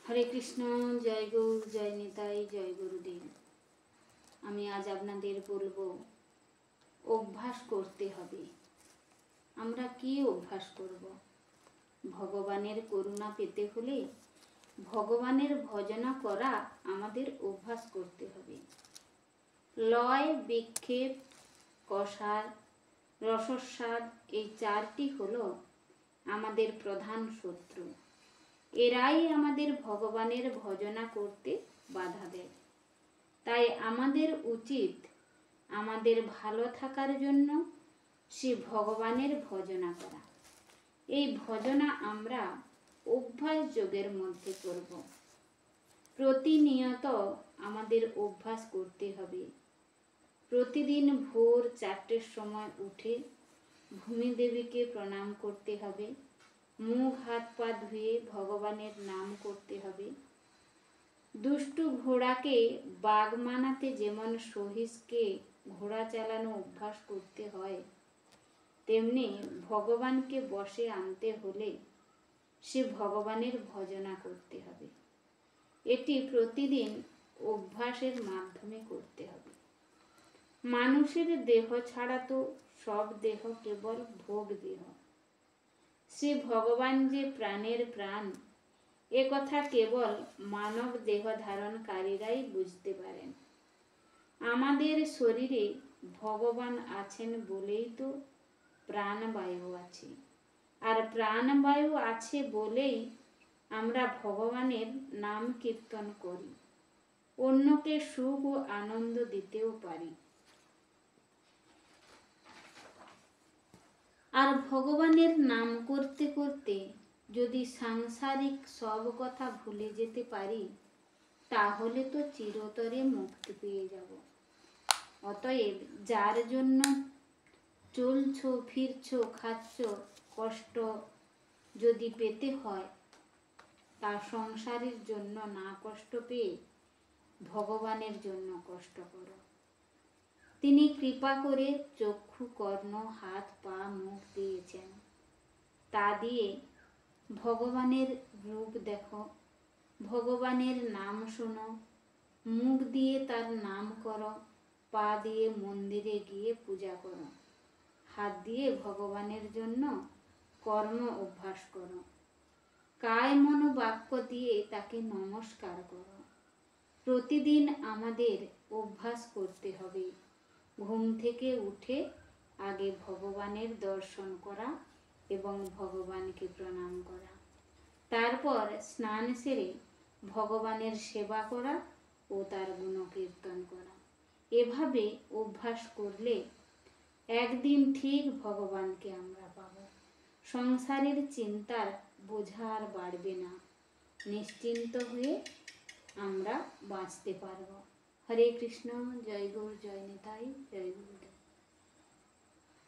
হরে কৃষ্ণ। জয় গৌর, জয় নিতাই, জয় গুরুদেব। আমি আজ আপনাদের বলবো অভ্যাস করতে হবে। আমরা কি অভ্যাস করব? ভগবানের করুণা পেতে হলে ভগবানের ভজনা করা আমাদের অভ্যাস করতে হবে। লয়, বিক্ষেপ, কষার, রসস্বাদ, এই চারটি হলো আমাদের প্রধান শত্রু। এরাই আমাদের ভগবানের ভজনা করতে বাধা দেয়। তাই আমাদের উচিত আমাদের ভালো থাকার জন্য সে ভগবানের ভজনা করা। এই ভজনা আমরা অভ্যাস যোগের মধ্যে করব। প্রতিনিয়ত আমাদের অভ্যাস করতে হবে। প্রতিদিন ভোর 4টের সময় উঠে ভূমিদেবীকে প্রণাম করতে হবে। মুখ হাত পা ধুয়ে ভগবানের নাম করতে হবে। দুষ্টু ঘোড়াকে বাগ মানাতে যেমন সহিষ্কে ঘোড়া চালানো অভ্যাস করতে হয়, তেমনি ভগবানকে বশে আনতে হলে সে ভগবানের ভজনা করতে হবে। এটি প্রতিদিন অভ্যাসের মাধ্যমে করতে হবে। মানুষের দেহ ছাড়া তো সব দেহ কেবল ভোগ দেহ। সে ভগবান যে প্রাণের প্রাণ, এ কথা কেবল মানব দেহ ধারণকারীরাই বুঝতে পারেন। আমাদের শরীরে ভগবান আছেন বলেই তো প্রাণবায়ু আছে, আর প্রাণবায়ু আছে বলেই আমরা ভগবানের নাম কীর্তন করি, অন্যকে সুখ ও আনন্দ দিতেও পারি। আর ভগবানের নাম করতে করতে যদি সাংসারিক সব কথা ভুলে যেতে পারি, তাহলে তো চিরতরে মুক্তি পেয়ে যাব। অতএব যার জন্য চলছো, ফিরছো, খাচ্ছ, কষ্ট যদি পেতে হয়, তা সংসারের জন্য না কষ্ট পেয়ে ভগবানের জন্য কষ্ট করো। তিনি কৃপা করে চক্ষু, কর্ণ, হাত, পা, মুখ দিয়েছেন। তা দিয়ে ভগবানের রূপ দেখো, ভগবানের নাম শোনো, মুখ দিয়ে তার নাম করো, পা দিয়ে মন্দিরে গিয়ে পূজা করো, হাত দিয়ে ভগবানের জন্য কর্ম অভ্যাস করো, কায় মন বাক্য দিয়ে তাকে নমস্কার করো। প্রতিদিন আমাদের অভ্যাস করতে হবে ঘুম থেকে উঠে আগে ভগবানের দর্শন করা এবং ভগবানকে প্রণাম করা, তারপর স্নান সেরে ভগবানের সেবা করা ও তার গুণকীর্তন করা। এভাবে অভ্যাস করলে একদিন ঠিক ভগবানকে আমরা পাব। সংসারের চিন্তার বোঝা আর বাড়বে না। নিশ্চিন্ত হয়ে আমরা বাঁচতে পারব। হরে কৃষ্ণ। জয় গৌর, জয় নিতাই, জয় গুরুদেব।